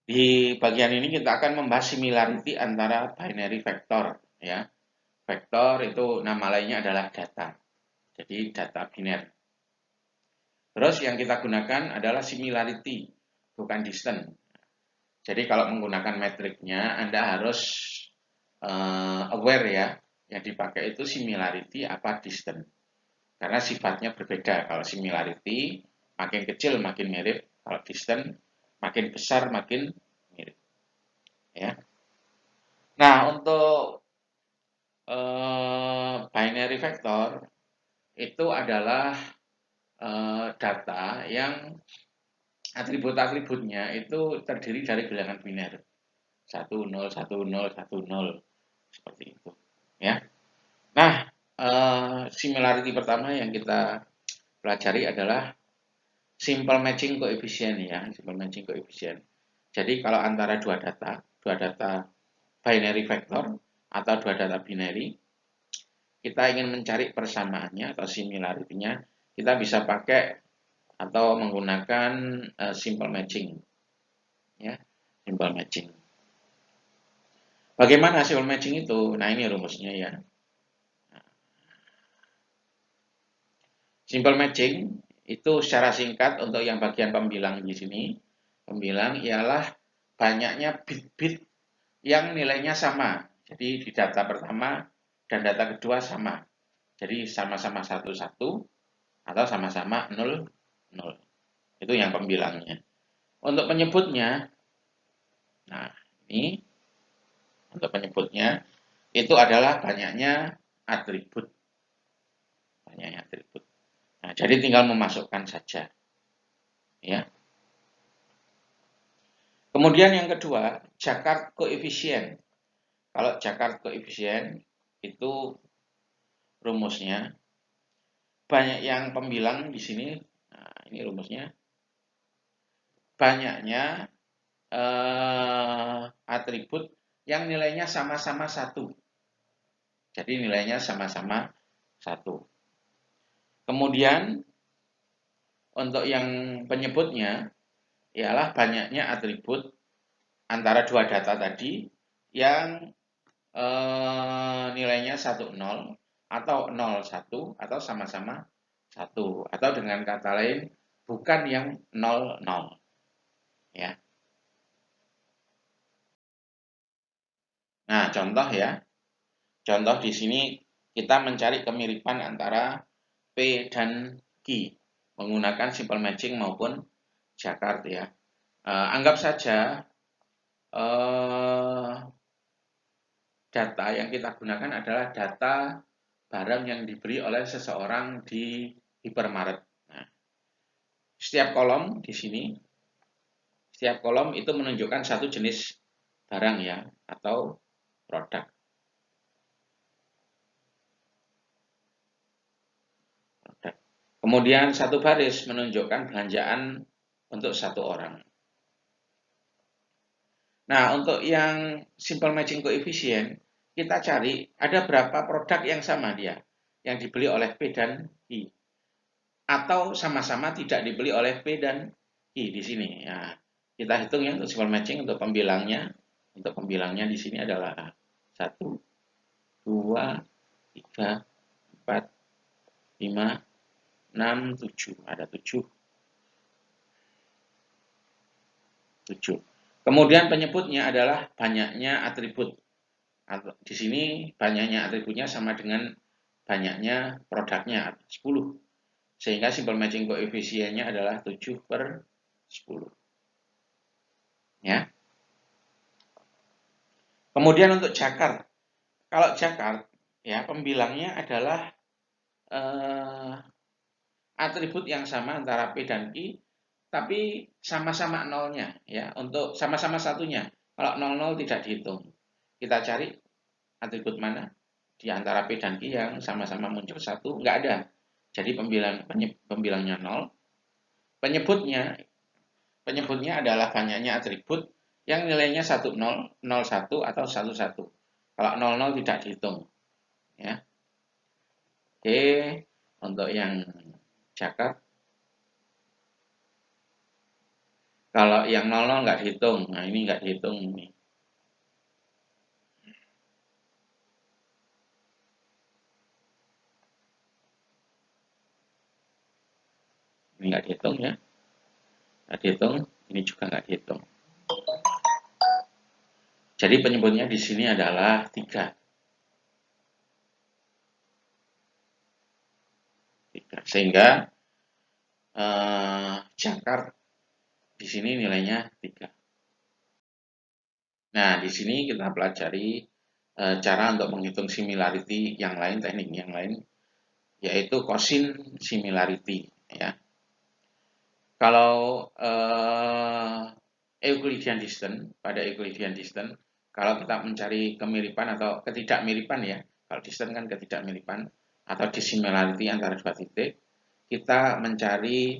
Di bagian ini kita akan membahas similarity antara binary vector, ya. Vektor itu nama lainnya adalah data. Jadi data biner. Terus yang kita gunakan adalah similarity, bukan distance. Jadi kalau menggunakan metriknya, Anda harus aware ya. Yang dipakai itu similarity apa distance. Karena sifatnya berbeda. Kalau similarity, makin kecil makin mirip. Kalau distance, makin besar makin mirip. Ya. Nah, untuk binary vector itu adalah data yang atribut-atributnya itu terdiri dari bilangan biner 1 0 1 0 1 0 seperti itu ya. Nah, similarity pertama yang kita pelajari adalah simple matching coefficient ya, simple matching coefficient. Jadi kalau antara dua data binary vector atau dua data binary, kita ingin mencari persamaannya atau similarity-nya, kita bisa pakai atau menggunakan simple matching ya, simple matching. Bagaimana simple matching itu? Nah, ini rumusnya ya. Simple matching itu secara singkat untuk yang bagian pembilang di sini, pembilang ialah banyaknya bit-bit yang nilainya sama. Jadi di data pertama dan data kedua sama. Jadi sama-sama 1 1 atau sama-sama 0 0. Itu yang pembilangnya. Untuk penyebutnya, nah ini untuk penyebutnya itu adalah banyaknya atribut. Banyaknya atribut. Nah, jadi tinggal memasukkan saja. Ya. Kemudian yang kedua, Jaccard coefficient. Kalau Jaccard coefficient itu rumusnya banyak yang pembilang di sini. Nah, ini rumusnya. Banyaknya atribut yang nilainya sama-sama 1. Jadi nilainya sama-sama 1. Kemudian untuk yang penyebutnya ialah banyaknya atribut antara dua data tadi yang nilainya 1 0 atau 0 1 atau sama-sama 1 atau dengan kata lain bukan yang 0 0 ya. Nah, contoh ya. Contoh di sini kita mencari kemiripan antara P dan Q menggunakan simple matching maupun Jaccard ya. Anggap saja data yang kita gunakan adalah data barang yang dibeli oleh seseorang di hypermarket. Nah, setiap kolom di sini, setiap kolom itu menunjukkan satu jenis barang ya atau produk. Kemudian satu baris menunjukkan belanjaan untuk satu orang. Nah, untuk yang simple matching coefficient, kita cari ada berapa produk yang sama dia, yang dibeli oleh P dan I. Atau sama-sama tidak dibeli oleh P dan I di sini. Ya, kita hitung ya untuk simple matching untuk pembilangnya. Untuk pembilangnya di sini adalah 1, 2, 3, 4, 5, 6, 7. Ada 7. Kemudian penyebutnya adalah banyaknya atribut. Di sini banyaknya atributnya sama dengan banyaknya produknya 10. Sehingga simple matching koefisiennya adalah 7/10. Ya. Kemudian untuk Jaccard. Kalau Jaccard ya pembilangnya adalah atribut yang sama antara P dan Q tapi sama-sama nolnya ya. Untuk sama-sama satunya. Kalau 00 tidak dihitung. Kita cari atribut mana di antara P dan Q yang sama-sama muncul 1, enggak ada. Jadi pembilangnya 0. Penyebutnya adalah banyaknya atribut yang nilainya 1 0, 0 1 atau 1 1. Kalau 0 0 tidak dihitung. Ya. Oke, untuk yang Jaccard Kalau yang 00 nggak dihitung. Nah, ini nggak dihitung ini. Ini nggak dihitung ya. Nggak dihitung, ini juga nggak dihitung. Jadi penyebutnya di sini adalah 3. Sehingga jangkar di sini nilainya 3. Nah, di sini kita pelajari cara untuk menghitung similarity yang lain, teknik yang lain, yaitu cosin similarity. Ya. Kalau Euclidean distance, pada Euclidean distance, kalau kita mencari kemiripan atau ketidakmiripan ya, kalau distance kan ketidakmiripan atau dissimilarity antara dua titik, kita mencari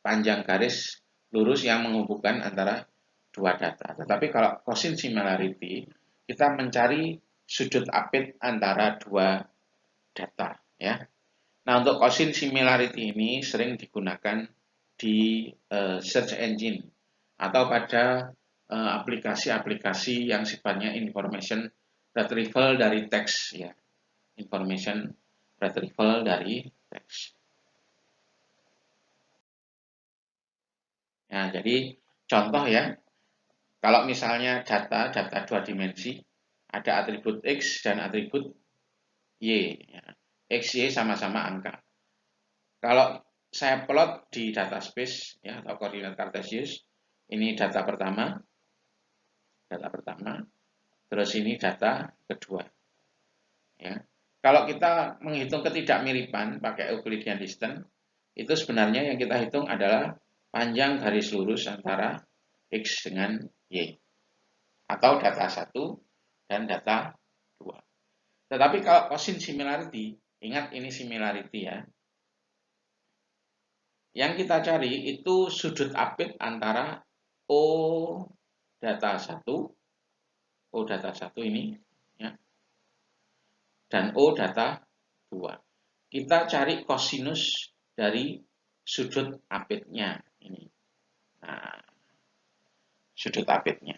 panjang garis lurus yang menghubungkan antara dua data. Tetapi kalau cosin similarity, kita mencari sudut apit antara dua data. Ya. Nah, untuk cosin similarity ini sering digunakan di search engine atau pada aplikasi-aplikasi yang sifatnya information retrieval dari teks ya. Information retrieval dari teks. Nah, jadi contoh ya, kalau misalnya data 2 dimensi, ada atribut X dan atribut Y. Ya. X, Y sama-sama angka. Kalau saya plot di data space ya, atau koordinat kartesius, ini data pertama, terus ini data kedua. Ya. Kalau kita menghitung ketidakmiripan pakai Euclidean distance, itu sebenarnya yang kita hitung adalah panjang garis lurus antara X dengan Y. Atau data 1 dan data 2. Tetapi kalau cosin similarity, ingat ini similarity ya. Yang kita cari itu sudut apit antara O data 1, O data 1 ini, ya, dan O data 2. Kita cari kosinus dari sudut apitnya ini. Nah, sudut apitnya.